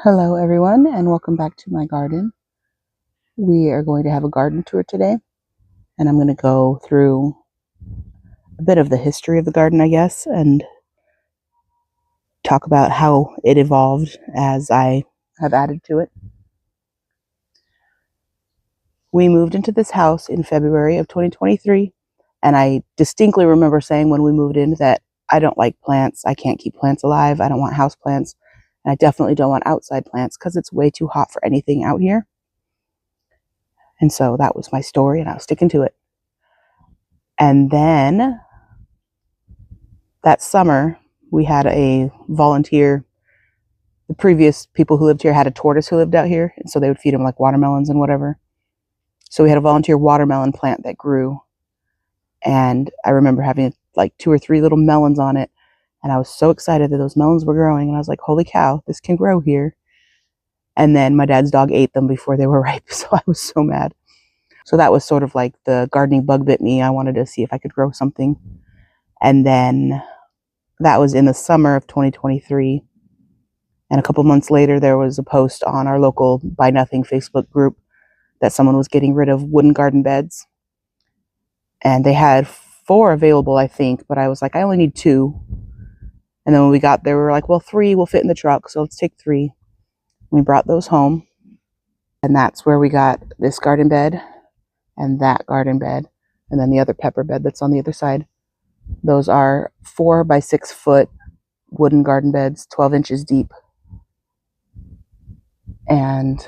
Hello everyone and welcome back to my garden. We are going to have a garden tour today and I'm going to go through a bit of the history of the garden, I guess, and talk about how it evolved as I have added to it. We moved into this house in February of 2023 and I distinctly remember saying when we moved in that I don't like plants. I can't keep plants alive. I don't want house plants and I definitely don't want outside plants because it's way too hot for anything out here. And so that was my story and I was sticking to it. And then that summer, we had a volunteer. The previous people who lived here had a tortoise who lived out here, and so they would feed him like watermelons and whatever. So we had a volunteer watermelon plant that grew, and I remember having like 2 or 3 little melons on it, and I was so excited that those melons were growing, and I was like, holy cow, this can grow here. And then my dad's dog ate them before they were ripe, so I was so mad. So that was sort of like the gardening bug bit me. I wanted to see if I could grow something. And then that was in the summer of 2023. And a couple months later, there was a post on our local Buy Nothing Facebook group that someone was getting rid of wooden garden beds. And they had 4 available, I think, but I was like, I only need 2. And then when we got there, we were like, well, 3 will fit in the truck, so let's take 3. We brought those home. And that's where we got this garden bed and that garden bed. And then the other pepper bed that's on the other side. Those are 4 by 6 foot wooden garden beds, 12 inches deep. And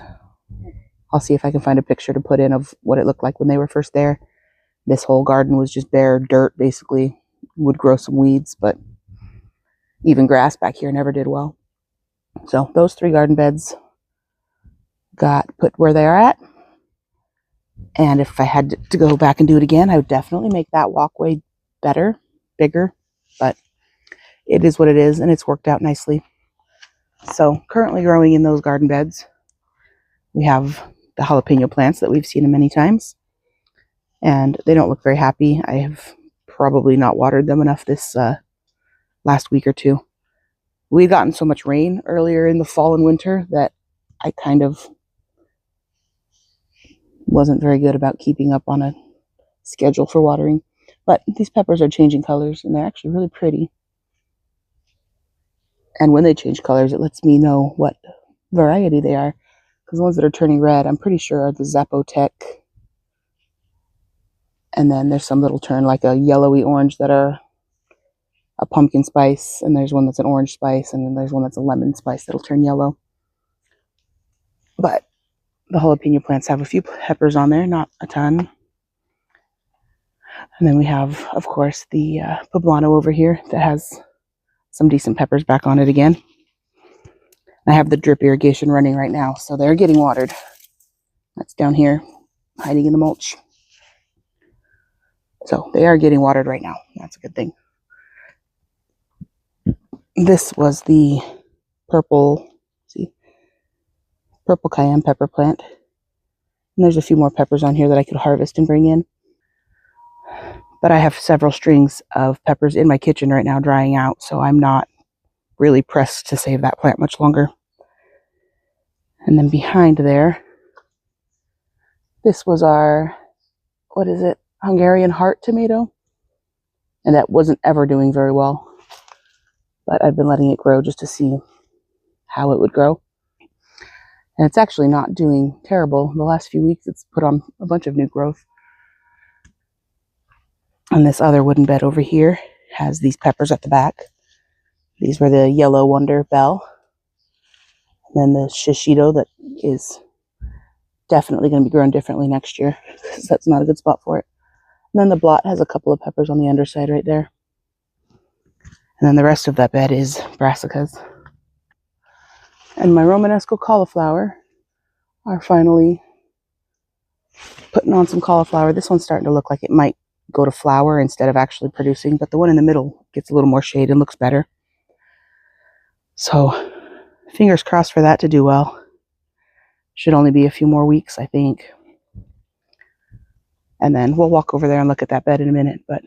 I'll see if I can find a picture to put in of what it looked like when they were first there. This whole garden was just bare dirt, basically. Would grow some weeds, but even grass back here never did well. So those 3 garden beds got put where they are at. And if I had to go back and do it again, I would definitely make that walkway better, bigger, but it is what it is, and it's worked out nicely. So currently growing in those garden beds, we have the jalapeno plants that we've seen many times, and they don't look very happy. I have probably not watered them enough this last week or 2. We'd gotten so much rain earlier in the fall and winter that I kind of wasn't very good about keeping up on a schedule for watering. But these peppers are changing colors, and they're actually really pretty. And when they change colors, it lets me know what variety they are. Because the ones that are turning red, I'm pretty sure are the Zapotec. And then there's some that'll turn like a yellowy orange that are a pumpkin spice. And there's one that's an orange spice. And then there's one that's a lemon spice that'll turn yellow. But the jalapeno plants have a few peppers on there, not a ton. And then we have, of course, the poblano over here that has some decent peppers back on it again. I have the drip irrigation running right now, so they're getting watered. That's down here, hiding in the mulch. So they are getting watered right now. That's a good thing. This was the purple cayenne pepper plant. And there's a few more peppers on here that I could harvest and bring in. But I have several strings of peppers in my kitchen right now drying out, so I'm not really pressed to save that plant much longer. And then behind there, this was our, Hungarian heart tomato. And that wasn't ever doing very well. But I've been letting it grow just to see how it would grow. And it's actually not doing terrible. The last few weeks, it's put on a bunch of new growth. And this other wooden bed over here has these peppers at the back. These were the yellow Wonder Bell. And then the shishito that is definitely going to be grown differently next year, because that's not a good spot for it. And then the blot has a couple of peppers on the underside right there. And then the rest of that bed is brassicas. And my Romanesco cauliflower are finally putting on some cauliflower. This one's starting to look like it might go to flower instead of actually producing, but the one in the middle gets a little more shade and looks better. So fingers crossed for that to do well. Should only be a few more weeks, I think. And then we'll walk over there and look at that bed in a minute. But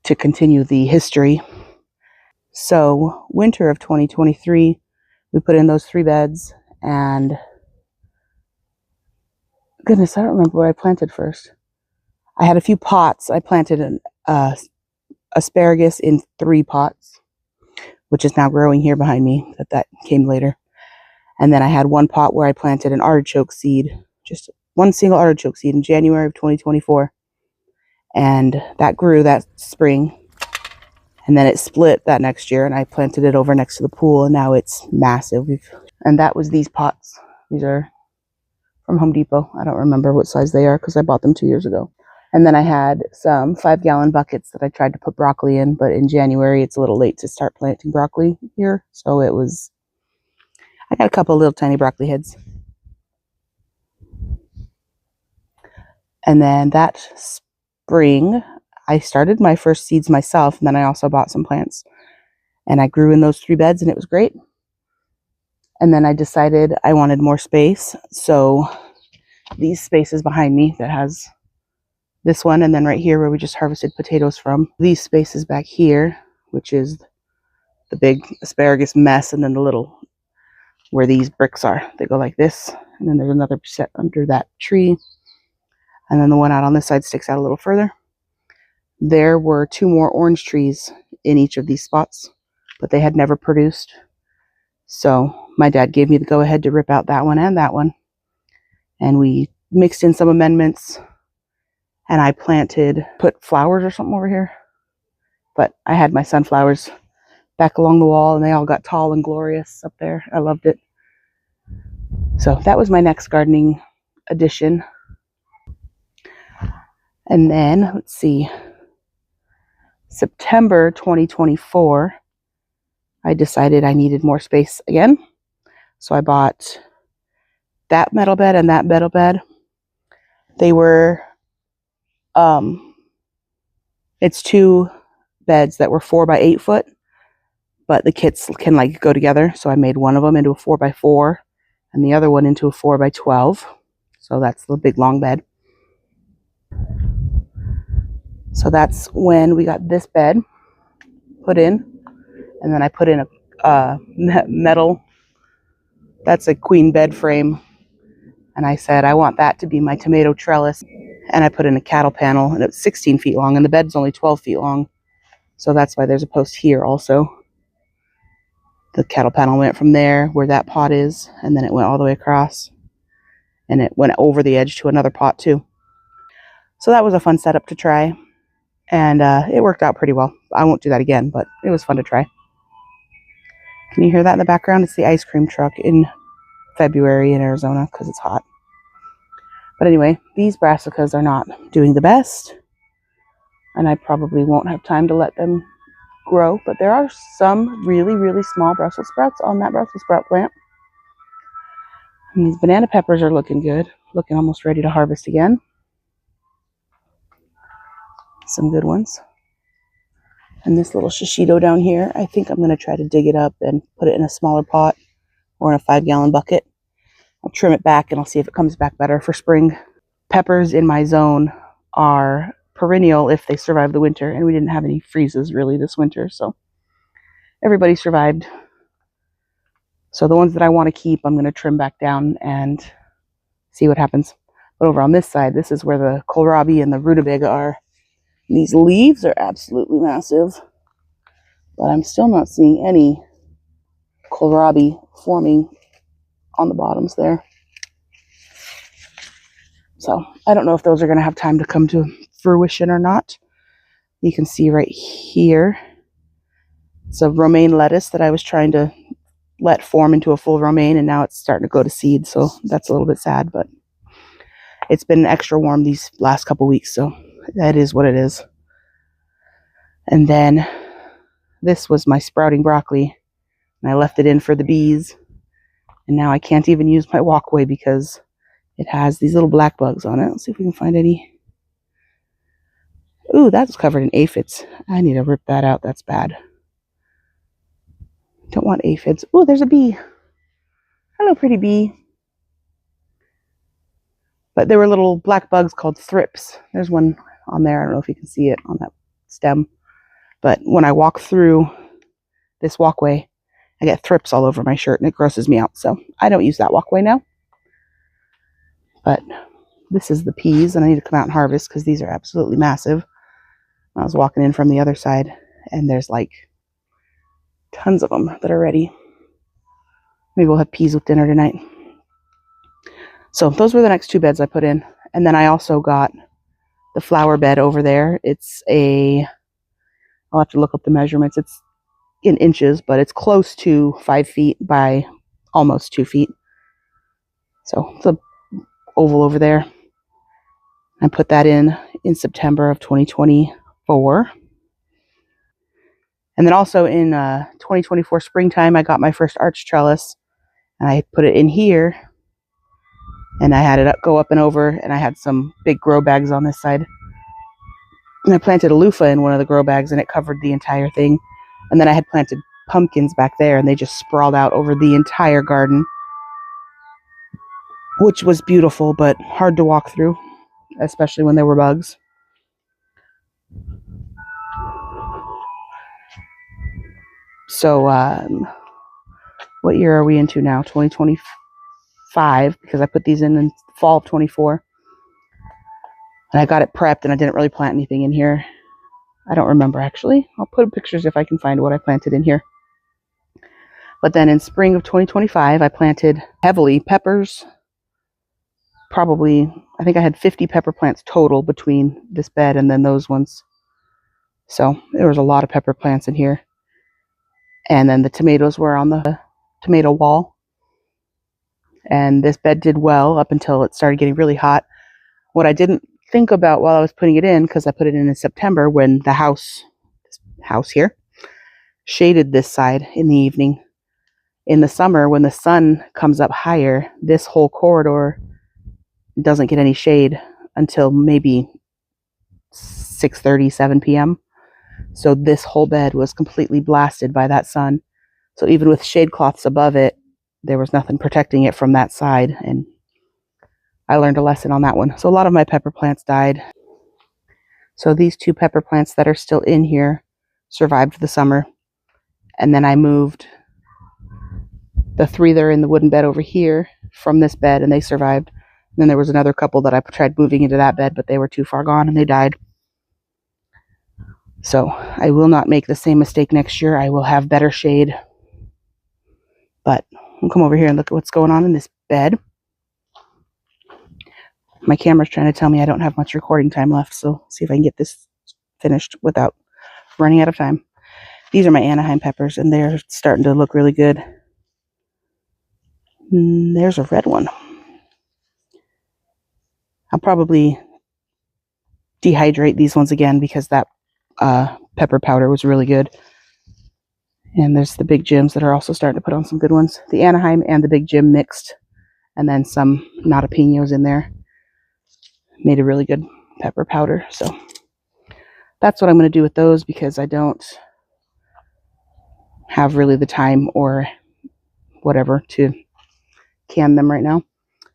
to continue the history, so winter of 2023, We put in those 3 beds, and goodness, I don't remember what I planted first. I had a few pots. I planted an asparagus in 3 pots, which is now growing here behind me. That came later. And then I had 1 pot where I planted an artichoke seed, just 1 single artichoke seed in January of 2024. And that grew that spring. And then it split that next year, and I planted it over next to the pool, and now it's massive. And that was these pots. These are from Home Depot. I don't remember what size they are because I bought them 2 years ago. And then I had some 5-gallon buckets that I tried to put broccoli in, but in January it's a little late to start planting broccoli here. So I got a couple little tiny broccoli heads. And then that spring, I started my first seeds myself, and then I also bought some plants. And I grew in those 3 beds, and it was great. And then I decided I wanted more space. So these spaces behind me that has this one, and then right here where we just harvested potatoes from. These spaces back here, which is the big asparagus mess, and then the little where these bricks are. They go like this, and then there's another set under that tree. And then the one out on this side sticks out a little further. There were 2 more orange trees in each of these spots, but they had never produced. So my dad gave me the go-ahead to rip out that one and that one. And we mixed in some amendments, and I put flowers or something over here. But I had my sunflowers back along the wall, and they all got tall and glorious up there. I loved it. So that was my next gardening addition. And then, let's see, September 2024, I decided I needed more space again. So I bought that metal bed and that metal bed. They were, it's 2 beds that were 4 by 8 foot, but the kits can like go together. So I made one of them into a 4 by 4 and the other one into a 4 by 12. So that's the big long bed. So that's when we got this bed put in, and then I put in a metal, that's a queen bed frame, and I said I want that to be my tomato trellis, and I put in a cattle panel, and it's 16 feet long, and the bed's only 12 feet long, so that's why there's a post here also. The cattle panel went from there where that pot is, and then it went all the way across, and it went over the edge to another pot too. So that was a fun setup to try. And it worked out pretty well. I won't do that again, but it was fun to try. Can you hear that in the background? It's the ice cream truck in February in Arizona because it's hot. But anyway, these brassicas are not doing the best. And I probably won't have time to let them grow. But there are some really, really small Brussels sprouts on that Brussels sprout plant. And these banana peppers are looking good. Looking almost ready to harvest again. Some good ones. And this little shishito down here, I think I'm going to try to dig it up and put it in a smaller pot or in a 5-gallon bucket. I'll trim it back and I'll see if it comes back better for spring. Peppers in my zone are perennial if they survive the winter, and we didn't have any freezes really this winter, so everybody survived. So the ones that I want to keep, I'm going to trim back down and see what happens. But over on this side, this is where the kohlrabi and the rutabaga are. These leaves are absolutely massive, but I'm still not seeing any kohlrabi forming on the bottoms there. So I don't know if those are going to have time to come to fruition or not. You can see right here, it's a romaine lettuce that I was trying to let form into a full romaine, and now it's starting to go to seed, so that's a little bit sad, but it's been extra warm these last couple weeks, so that is what it is. And then this was my sprouting broccoli, and I left it in for the bees, and now I can't even use my walkway because it has these little black bugs on it. Let's see if we can find any. Ooh, that's covered in aphids. I need to rip that out. That's bad. Don't want aphids. Ooh, there's a bee. Hello, pretty bee. But there were little black bugs called thrips. There's one on there. I don't know if you can see it on that stem. But when I walk through this walkway I get thrips all over my shirt and it grosses me out. So I don't use that walkway now. But this is the peas, and I need to come out and harvest because these are absolutely massive. I was walking in from the other side, and there's like tons of them that are ready. Maybe we'll have peas with dinner tonight. So those were the next 2 beds I put in. And then I also got the flower bed over there. It's I'll have to look up the measurements. It's in inches, but it's close to 5 feet by almost 2 feet. So it's a oval over there. I put that in September of 2024. And then also in 2024 springtime, I got my first arch trellis, and I put it in here, and I had it go up and over, and I had some big grow bags on this side. And I planted a loofah in one of the grow bags, and it covered the entire thing. And then I had planted pumpkins back there, and they just sprawled out over the entire garden, which was beautiful, but hard to walk through, especially when there were bugs. So, what year are we into now? 2025, because I put these in fall of 24. And I got it prepped, and I didn't really plant anything in here. I don't remember, actually. I'll put pictures if I can find what I planted in here. But then in spring of 2025, I planted heavily peppers. Probably, I think I had 50 pepper plants total between this bed and then those ones. So there was a lot of pepper plants in here. And then the tomatoes were on the tomato wall. And this bed did well up until it started getting really hot. What I didn't think about while I was putting it in, because I put it in September when the house here shaded this side in the evening. In the summer, when the sun comes up higher, this whole corridor doesn't get any shade until maybe 6:30, 7 p.m. So this whole bed was completely blasted by that sun. So even with shade cloths above it, there was nothing protecting it from that side. And I learned a lesson on that one. So a lot of my pepper plants died. So these 2 pepper plants that are still in here survived the summer. And then I moved the 3 that are in the wooden bed over here from this bed, and they survived. And then there was another couple that I tried moving into that bed, but they were too far gone and they died. So I will not make the same mistake next year. I will have better shade. But we'll come over here and look at what's going on in this bed. My camera's trying to tell me I don't have much recording time left, so see if I can get this finished without running out of time. These are my Anaheim peppers, and they're starting to look really good. There's a red one. I'll probably dehydrate these ones again because that pepper powder was really good. And there's the Big Jims that are also starting to put on some good ones. The Anaheim and the Big Jim mixed, and then some Nadapinos in there. Made a really good pepper powder. So that's what I'm going to do with those, because I don't have really the time or whatever to can them right now.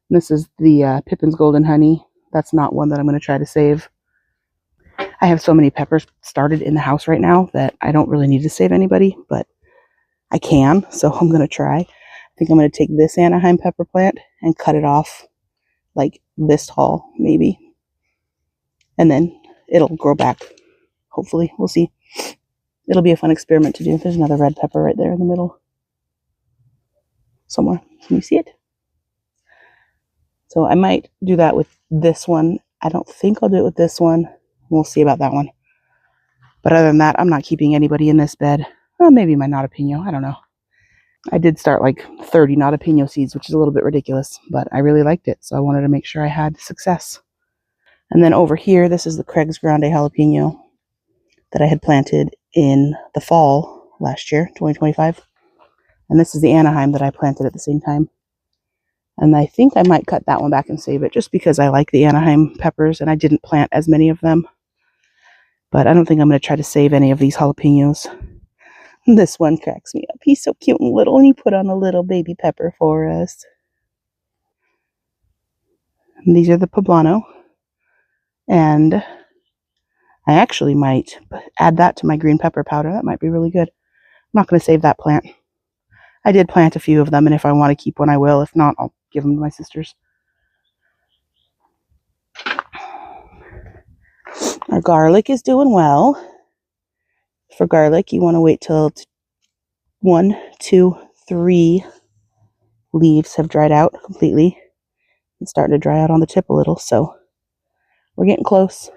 And this is the Pippin's Golden Honey. That's not one that I'm going to try to save. I have so many peppers started in the house right now that I don't really need to save anybody, but I can, so I'm going to try. I think I'm going to take this Anaheim pepper plant and cut it off like this tall, maybe. And then it'll grow back. Hopefully, we'll see. It'll be a fun experiment to do. There's another red pepper right there in the middle. Somewhere. Can you see it? So I might do that with this one. I don't think I'll do it with this one. We'll see about that one. But other than that, I'm not keeping anybody in this bed. Well, maybe my Notapino. I don't know. I did start like 30 Notapino seeds, which is a little bit ridiculous, but I really liked it. So I wanted to make sure I had success. And then over here, this is the Craig's Grande jalapeno that I had planted in the fall last year, 2025. And this is the Anaheim that I planted at the same time. And I think I might cut that one back and save it just because I like the Anaheim peppers and I didn't plant as many of them. But I don't think I'm going to try to save any of these jalapenos. This one cracks me up. He's so cute and little, and he put on a little baby pepper for us. And these are the poblano. And I actually might add that to my green pepper powder. That might be really good. I'm not going to save that plant. I did plant a few of them, and if I want to keep one, I will. If not, I'll give them to my sisters. Our garlic is doing well. For garlic, you want to wait till 1, 2, 3 leaves have dried out completely. It's starting to dry out on the tip a little, so we're getting close.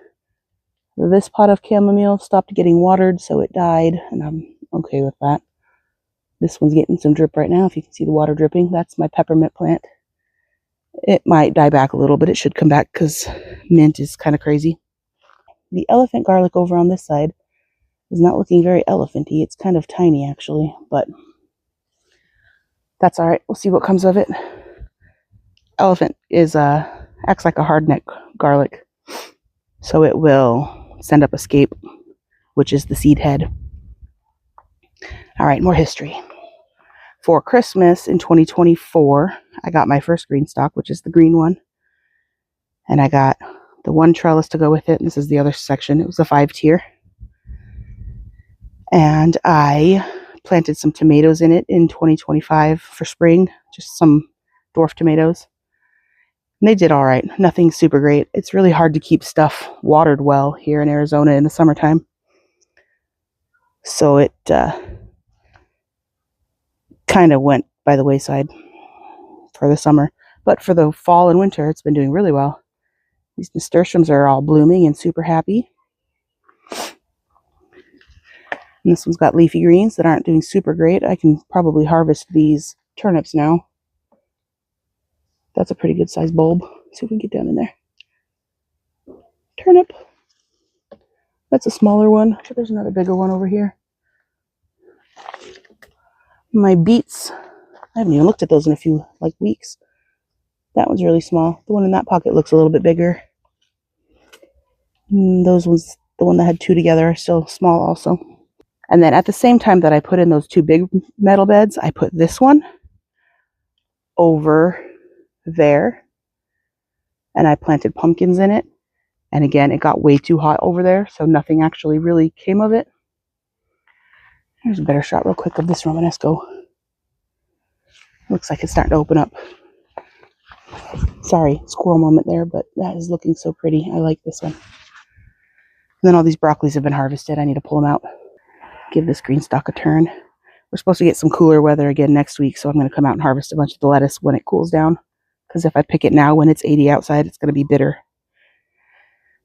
This pot of chamomile stopped getting watered, so it died, and I'm okay with that. This one's getting some drip right now. If you can see the water dripping, that's my peppermint plant. It might die back a little, but it should come back because mint is kind of crazy. The elephant garlic over on this side is not looking very elephant-y. It's kind of tiny, actually, but that's all right. We'll see what comes of it. Elephant is acts like a hardneck garlic, so it will send up a scape, which is the seed head. All right, more history. For Christmas in 2024, I got my first green stalk, which is the green one, and I got the one trellis to go with it. And this is the other section. It was a 5-tier, and I planted some tomatoes in it in 2025 for spring, just some dwarf tomatoes. And they did all right. Nothing super great. It's really hard to keep stuff watered well here in Arizona in the summertime. So it kind of went by the wayside for the summer. But for the fall and winter, it's been doing really well. These nasturtiums are all blooming and super happy. And this one's got leafy greens that aren't doing super great. I can probably harvest these turnips now. That's a pretty good sized bulb. See if we can get down in there. Turnip. That's a smaller one, but there's another bigger one over here. My beets, I haven't even looked at those in a few weeks. That one's really small. The one in that pocket looks a little bit bigger. Those ones, the one that had 2 together, are still small also. And then at the same time that I put in those 2 big metal beds, I put this one over there, and I planted pumpkins in it. And again, it got way too hot over there, so nothing actually really came of it. Here's a better shot real quick of this Romanesco. Looks like it's starting to open up. Sorry, squirrel moment there, but that is looking so pretty. I like this one. And then all these broccolis have been harvested. I need to pull them out. Give this green stalk a turn. We're supposed to get some cooler weather again next week, so I'm going to come out and harvest a bunch of the lettuce when it cools down. Because if I pick it now when it's 80 outside, it's going to be bitter.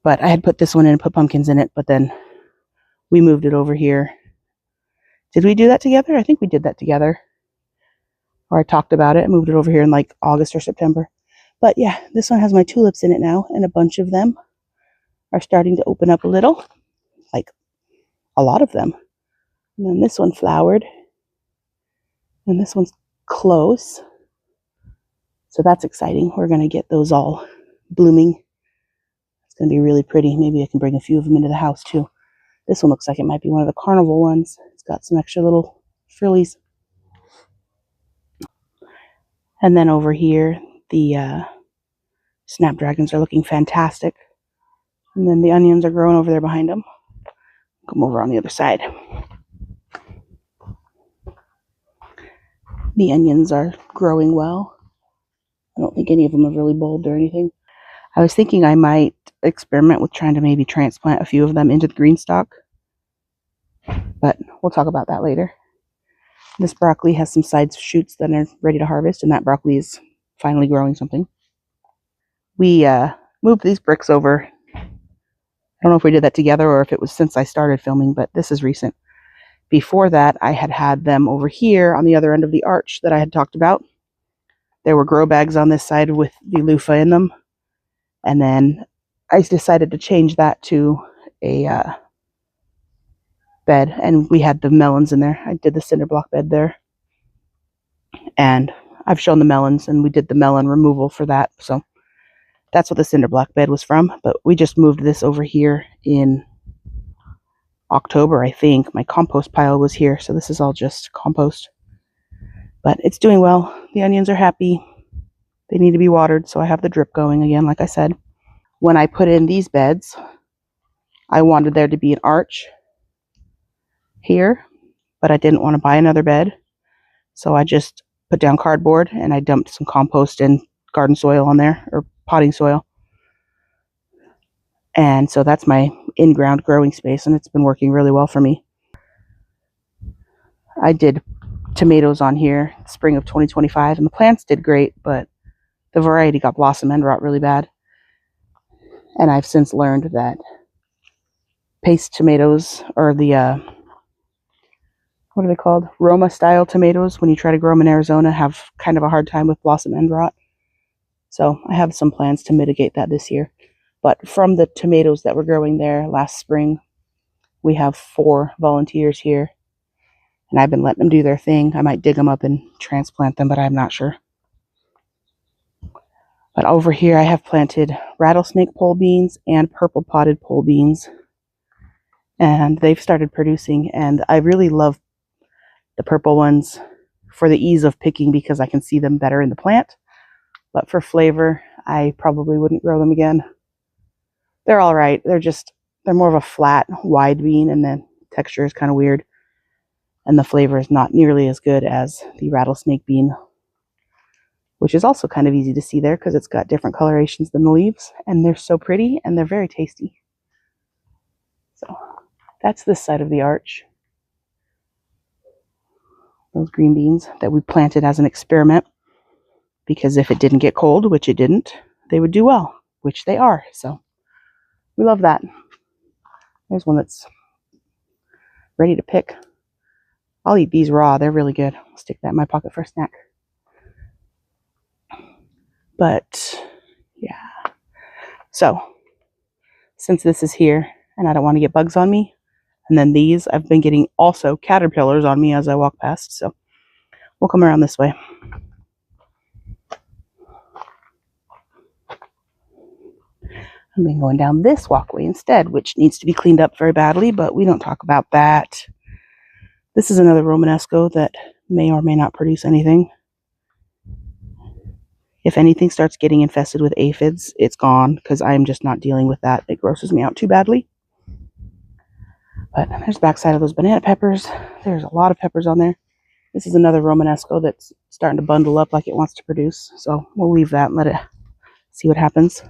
But I had put this one in and put pumpkins in it, but then we moved it over here. Did we do that together? I think we did that together. Or I talked about it. I moved it over here in August or September. But yeah, this one has my tulips in it now, and a bunch of them are starting to open up a little. A lot of them. And then this one flowered. And this one's close. So that's exciting. We're going to get those all blooming. It's going to be really pretty. Maybe I can bring a few of them into the house too. This one looks like it might be one of the carnival ones. It's got some extra little frillies. And then over here, the snapdragons are looking fantastic. And then the onions are growing over there behind them. Come over on the other side. The onions are growing well. I don't think any of them have really bulbed or anything. I was thinking I might experiment with trying to maybe transplant a few of them into the green stalk. But we'll talk about that later. This broccoli has some side shoots that are ready to harvest, and that broccoli is finally growing something. We moved these bricks over. I don't know if we did that together or if it was since I started filming, but this is recent. Before that, I had them over here on the other end of the arch that I had talked about. There were grow bags on this side with the loofah in them. And then I decided to change that to a bed, and we had the melons in there. I did the cinder block bed there. And I've shown the melons, and we did the melon removal for that. So that's what the cinder block bed was from. But we just moved this over here in October, I think. My compost pile was here, so this is all just compost. But it's doing well. The onions are happy. They need to be watered, so I have the drip going again, like I said. When I put in these beds, I wanted there to be an arch here, but I didn't want to buy another bed. So I just put down cardboard and I dumped some compost and garden soil on there, or potting soil. And so that's my in-ground growing space, and it's been working really well for me. I did tomatoes on here spring of 2025, and the plants did great, but the variety got blossom end rot really bad. And I've since learned that paste tomatoes, or the what are they called? Roma style tomatoes, when you try to grow them in Arizona, have kind of a hard time with blossom end rot. So I have some plans to mitigate that this year. But from the tomatoes that were growing there last spring, we have 4 volunteers here. And I've been letting them do their thing. I might dig them up and transplant them, but I'm not sure. But over here I have planted rattlesnake pole beans and purple potted pole beans. And they've started producing, and I really love the purple ones for the ease of picking because I can see them better in the plant. But for flavor, I probably wouldn't grow them again. They're all right. They're more of a flat, wide bean, and the texture is kind of weird. And the flavor is not nearly as good as the rattlesnake bean, which is also kind of easy to see there because it's got different colorations than the leaves. And they're so pretty, and they're very tasty. So that's this side of the arch. Those green beans that we planted as an experiment, because if it didn't get cold, which it didn't, they would do well, which they are. So we love that. There's one that's ready to pick. I'll eat these raw. They're really good. I'll stick that in my pocket for a snack. But yeah. So since this is here and I don't want to get bugs on me, and then these, I've been getting also caterpillars on me as I walk past. So we'll come around this way. I've been going down this walkway instead, which needs to be cleaned up very badly, but we don't talk about that. This is another Romanesco that may or may not produce anything. If anything starts getting infested with aphids, it's gone, because I'm just not dealing with that. It grosses me out too badly. But there's the backside of those banana peppers. There's a lot of peppers on there. This is another Romanesco that's starting to bundle up like it wants to produce. So we'll leave that and let it see what happens.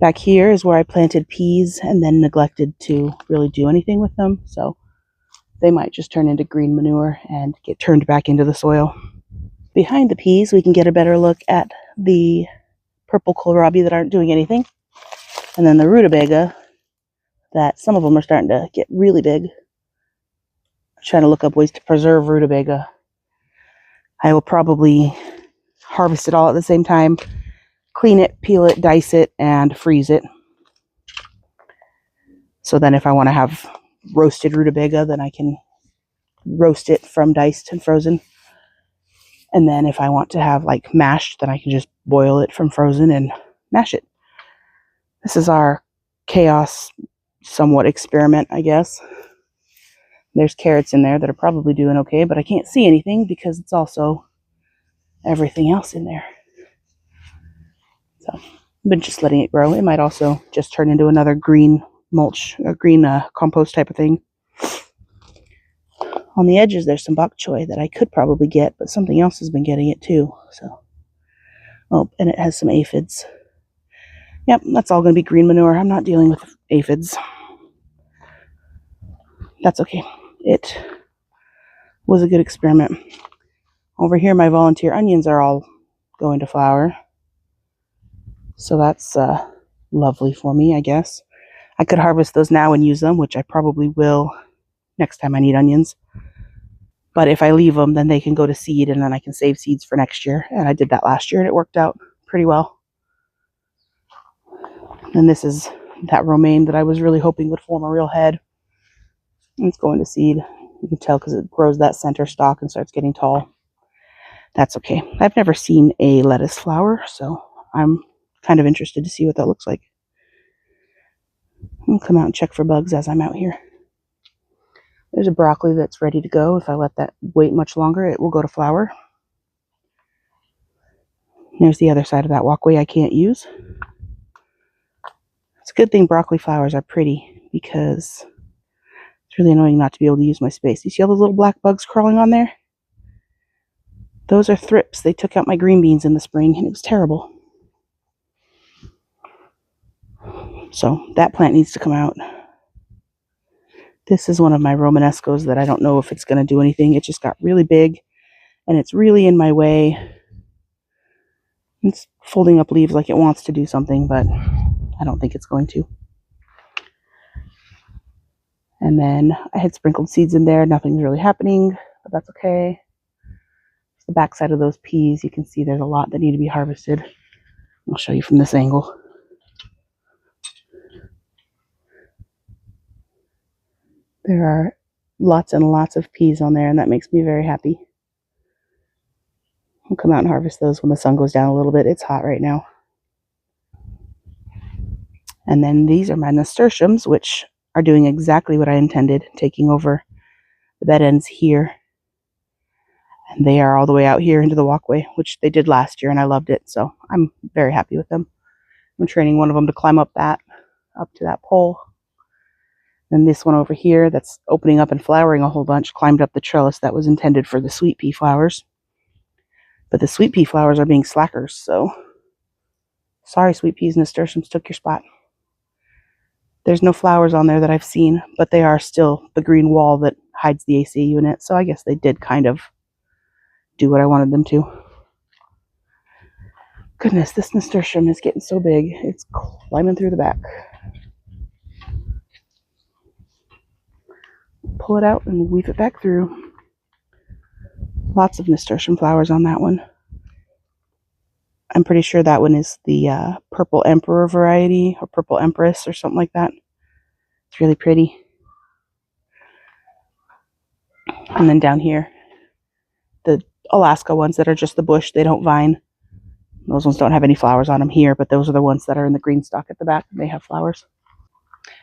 Back here is where I planted peas and then neglected to really do anything with them. So they might just turn into green manure and get turned back into the soil. Behind the peas, we can get a better look at the purple kohlrabi that aren't doing anything. And then the rutabaga, that some of them are starting to get really big. I'm trying to look up ways to preserve rutabaga. I will probably harvest it all at the same time, clean it, peel it, dice it, and freeze it. So then if I want to have roasted rutabaga, then I can roast it from diced and frozen. And then if I want to have like mashed, then I can just boil it from frozen and mash it. This is our chaos somewhat experiment, I guess. There's carrots in there that are probably doing okay, but I can't see anything because it's also everything else in there. So I've been just letting it grow. It might also just turn into another green mulch, or green compost type of thing. On the edges, there's some bok choy that I could probably get, but something else has been getting it too. So, oh, and it has some aphids. Yep, that's all going to be green manure. I'm not dealing with aphids. That's okay. It was a good experiment. Over here, my volunteer onions are all going to flower. So that's lovely for me, I guess. I could harvest those now and use them, which I probably will next time I need onions. But if I leave them, then they can go to seed, and then I can save seeds for next year. And I did that last year, and it worked out pretty well. And this is that romaine that I was really hoping would form a real head. It's going to seed. You can tell because it grows that center stalk and starts getting tall. That's okay. I've never seen a lettuce flower, so I'm kind of interested to see what that looks like. I'll come out and check for bugs as I'm out here. There's a broccoli that's ready to go. If I let that wait much longer, it will go to flower. There's the other side of that walkway I can't use. It's a good thing broccoli flowers are pretty, because it's really annoying not to be able to use my space. You see all those little black bugs crawling on there? Those are thrips. They took out my green beans in the spring, and it was terrible. So that plant needs to come out. This is one of my Romanescos that I don't know if it's going to do anything. It just got really big, and it's really in my way. It's folding up leaves like it wants to do something, but I don't think it's going to. And then I had sprinkled seeds in there. Nothing's really happening, but that's okay. The backside of those peas, you can see there's a lot that need to be harvested. I'll show you from this angle. There are lots and lots of peas on there, and that makes me very happy. I'll come out and harvest those when the sun goes down a little bit. It's hot right now. And then these are my nasturtiums, which are doing exactly what I intended, taking over the bed ends here. And they are all the way out here into the walkway, which they did last year, and I loved it. So I'm very happy with them. I'm training one of them to climb up to that pole. And this one over here that's opening up and flowering a whole bunch climbed up the trellis that was intended for the sweet pea flowers. But the sweet pea flowers are being slackers, so sorry, sweet peas, nasturtiums took your spot. There's no flowers on there that I've seen, but they are still the green wall that hides the AC unit, so I guess they did kind of do what I wanted them to. Goodness, this nasturtium is getting so big, it's climbing through the back. Pull it out and weave it back through. Lots of nasturtium flowers on that one. I'm pretty sure that one is the Purple Emperor variety, or Purple Empress, or something like that. It's really pretty. And then down here, the Alaska ones that are just the bush, they don't vine. Those ones don't have any flowers on them here, but those are the ones that are in the green stalk at the back, and they have flowers.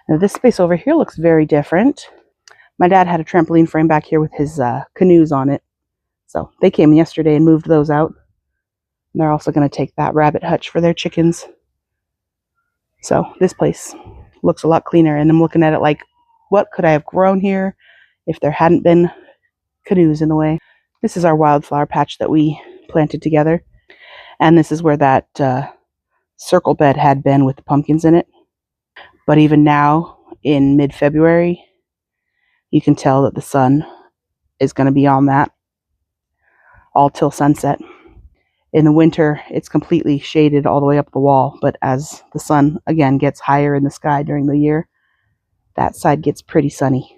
Now this space over here looks very different. My dad had a trampoline frame back here with his canoes on it. So they came yesterday and moved those out. And they're also going to take that rabbit hutch for their chickens. So this place looks a lot cleaner, and I'm looking at it like, what could I have grown here if there hadn't been canoes in the way? This is our wildflower patch that we planted together. And this is where that circle bed had been with the pumpkins in it. But even now, in mid-February, you can tell that the sun is going to be on that all till sunset. In the winter, it's completely shaded all the way up the wall, but as the sun, again, gets higher in the sky during the year, that side gets pretty sunny.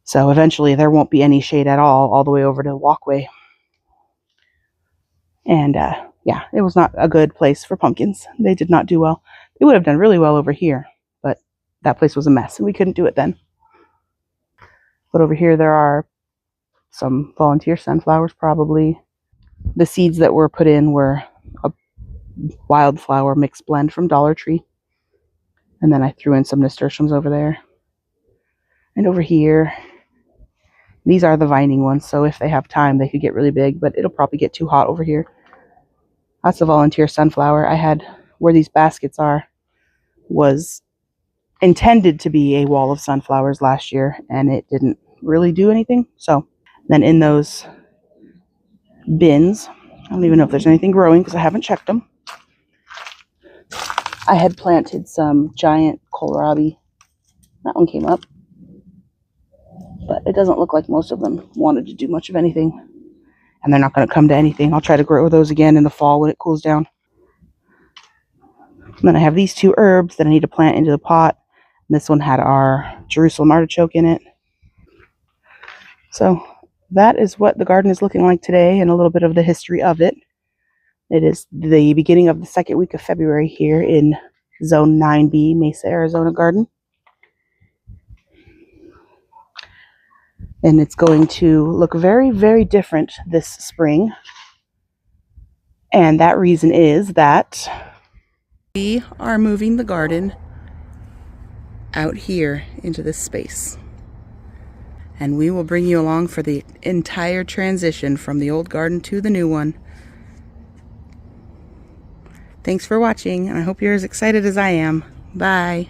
So eventually there won't be any shade at all the way over to the walkway. And yeah, it was not a good place for pumpkins. They did not do well. They would have done really well over here, but that place was a mess, and we couldn't do it then. But over here there are some volunteer sunflowers, probably. The seeds that were put in were a wildflower mixed blend from Dollar Tree. And then I threw in some nasturtiums over there. And over here, these are the vining ones, so if they have time, they could get really big, but it'll probably get too hot over here. That's a volunteer sunflower. I had, where these baskets are, was intended to be a wall of sunflowers last year, and it didn't really do anything. So then in those bins, I don't even know if there's anything growing because I haven't checked them. I had planted some giant kohlrabi. That one came up, but it doesn't look like most of them wanted to do much of anything, and they're not going to come to anything. I'll try to grow those again in the fall when it cools down. And then I have these two herbs that I need to plant into the pot. And this one had our Jerusalem artichoke in it. So that is what the garden is looking like today, and a little bit of the history of it. It is the beginning of the second week of February here in Zone 9B, Mesa, Arizona garden. And it's going to look very, very different this spring. And that reason is that we are moving the garden out here into this space. And we will bring you along for the entire transition from the old garden to the new one. Thanks for watching, and I hope you're as excited as I am. Bye.